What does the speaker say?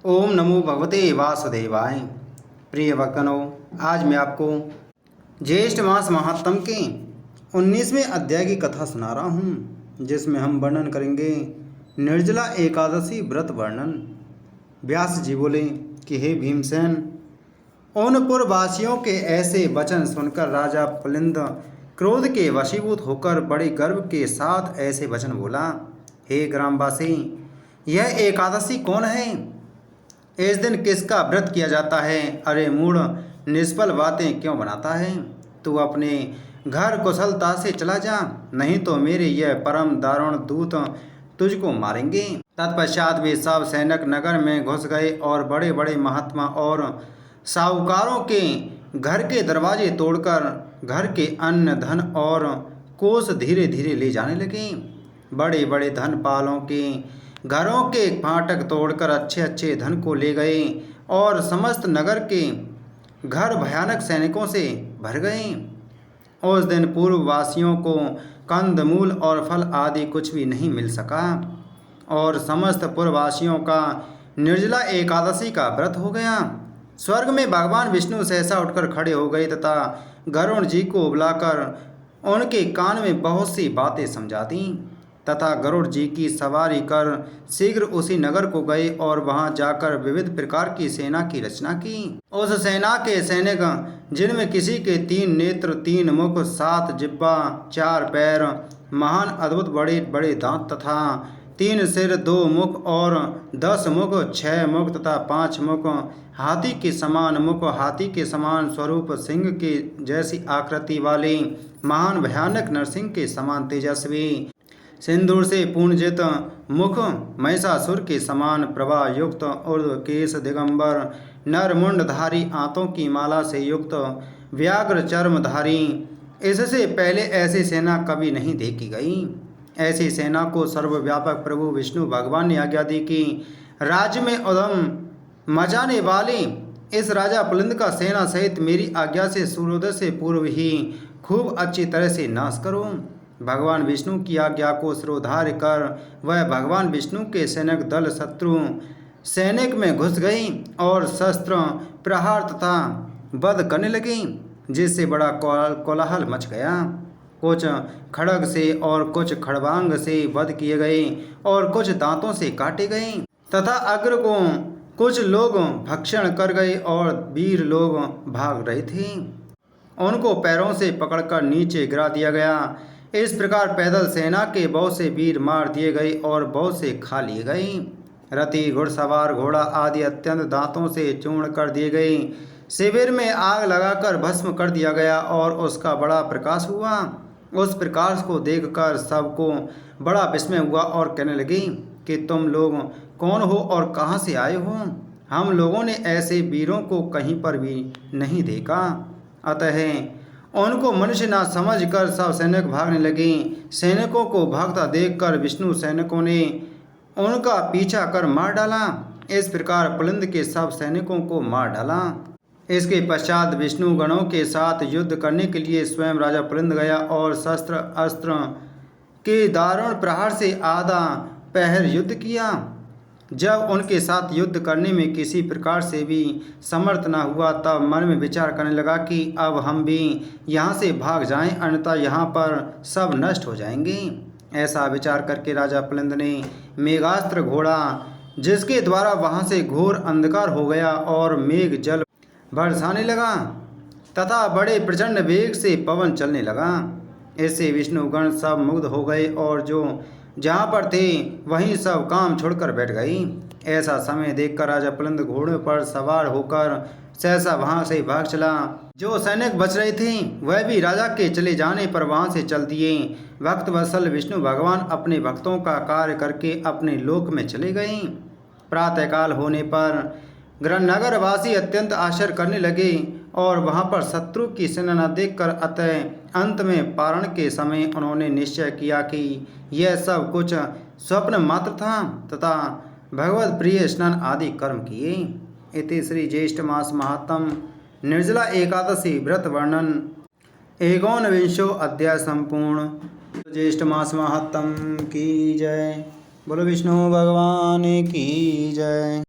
ओम नमो भगवते वासुदेवाय। प्रिय भक्तों, आज मैं आपको ज्येष्ठ मास महात्म के 19वें अध्याय की कथा सुना रहा हूँ, जिसमें हम वर्णन करेंगे निर्जला एकादशी व्रत वर्णन। व्यास जी बोले कि हे भीमसेन, उन पुरवासियों के ऐसे वचन सुनकर राजा पुलिंद क्रोध के वशीभूत होकर बड़े गर्व के साथ ऐसे वचन बोला। हे ग्रामवासी, यह एकादशी कौन है? इस दिन किसका व्रत किया जाता है? अरे मूढ़, निष्फल बातें क्यों बनाता है? तू अपने घर कुशलता से चला जा, नहीं तो मेरे यह परम दारुण दूत तुझको मारेंगे। तत्पश्चात वे सब सैनिक नगर में घुस गए और बड़े बड़े महात्मा और साहूकारों के घर के दरवाजे तोड़कर घर के अन्न धन और कोष धीरे धीरे ले जाने लगे। बड़े बड़े धन पालों के घरों के फाटक तोड़कर अच्छे अच्छे धन को ले गए और समस्त नगर के घर भयानक सैनिकों से भर गए। उस दिन पूर्ववासियों को कंदमूल और फल आदि कुछ भी नहीं मिल सका और समस्त पूर्ववासियों का निर्जला एकादशी का व्रत हो गया। स्वर्ग में भगवान विष्णु सहसा उठकर खड़े हो गए तथा गरुण जी को बुलाकर उनके कान में बहुत सी बातें समझा दी तथा गरुड़ जी की सवारी कर शीघ्र उसी नगर को गए और वहां जाकर विविध प्रकार की सेना की रचना की। उस सेना के सैनिक, जिनमें किसी के 3 नेत्र, 3 मुख, 7 जिह्वा, 4 पैर, महान अद्भुत बड़े बड़े दांत तथा 3 सिर, 2 मुख और 10 मुख, 6 मुख तथा 5 मुख, हाथी के समान मुख, हाथी के समान स्वरूप, सिंह के जैसी आकृति वाले, महान भयानक नरसिंह के समान तेजस्वी, सिंदूर से पूर्णजित मुख, महिषासुर के समान प्रभा युक्त ऊर्ध्व केश, दिगंबर नर मुंडधारी, आंतों की माला से युक्त व्याघ्र चर्मधारी, इससे पहले ऐसी सेना कभी नहीं देखी गई। ऐसी सेना को सर्वव्यापक प्रभु विष्णु भगवान ने आज्ञा दी कि राज्य में उधम मचाने वाले इस राजा पुलिंद का सेना सहित मेरी आज्ञा से सूर्योदय से पूर्व ही खूब अच्छी तरह से नाश करो। भगवान विष्णु की आज्ञा को सिरोधार्य कर वह भगवान विष्णु के सैनिक दल शत्रु सैनिक में घुस गई और शस्त्र प्रहार तथा वध करने लगी, जिससे बड़ा कोलाहल मच गया। कुछ खड़ग से और कुछ खड़बांग से वध किए गए और कुछ दांतों से काटे गए तथा अग्र को कुछ लोग भक्षण कर गए और वीर लोग भाग रहे थे, उनको पैरों से पकड़कर नीचे गिरा दिया गया। इस प्रकार पैदल सेना के बहुत से वीर मार दिए गए और बहुत से खा लिए गए। रथी, घुड़सवार, घोड़ा आदि अत्यंत दांतों से चूर्ण कर दिए गए। शिविर में आग लगाकर भस्म कर दिया गया और उसका बड़ा प्रकाश हुआ। उस प्रकाश को देखकर सबको बड़ा विस्मय हुआ और कहने लगे कि तुम लोग कौन हो और कहाँ से आए हो? हम लोगों ने ऐसे वीरों को कहीं पर भी नहीं देखा। अतः उनको मनुष्य ना समझ कर सब सैनिक भागने लगे। सैनिकों को भागता देखकर विष्णु सैनिकों ने उनका पीछा कर मार डाला। इस प्रकार पुलिंद के सब सैनिकों को मार डाला। इसके पश्चात विष्णु गणों के साथ युद्ध करने के लिए स्वयं राजा पुलिंद गया और शस्त्र अस्त्र के दारुण प्रहार से आधा पहर युद्ध किया। जब उनके साथ युद्ध करने में किसी प्रकार से भी समर्थ न हुआ, तब मन में विचार करने लगा कि अब हम भी यहाँ से भाग जाएं, अन्यथा यहाँ पर सब नष्ट हो जाएंगे। ऐसा विचार करके राजा पुलिंद ने मेघास्त्र घोड़ा, जिसके द्वारा वहाँ से घोर अंधकार हो गया और मेघ जल बरसाने लगा तथा बड़े प्रचंड वेग से पवन चलने लगा। इससे विष्णुगण सब मुग्ध हो गए और जो जहाँ पर थे वहीं सब काम छोड़कर बैठ गई। ऐसा समय देखकर राजा पुलिंद घोड़े पर सवार होकर सहसा वहाँ से भाग चला। जो सैनिक बच रहे थे वह भी राजा के चले जाने पर वहाँ से चल दिए। भक्त वत्सल विष्णु भगवान अपने भक्तों का कार्य करके अपने लोक में चले गए। प्रातःकाल होने पर नगरवासी अत्यंत आश्चर्य करने लगे और वहां पर शत्रु की सेना न देखकर अतः अंत में पारण के समय उन्होंने निश्चय किया कि यह सब कुछ स्वप्न मात्र था तथा भगवत प्रिय स्नान आदि कर्म किए। इति श्री ज्येष्ठ मास महात्म निर्जला एकादशी व्रत वर्णन 19वां अध्याय संपूर्ण। ज्येष्ठ मास महात्म की जय। बोलो विष्णु भगवान की जय।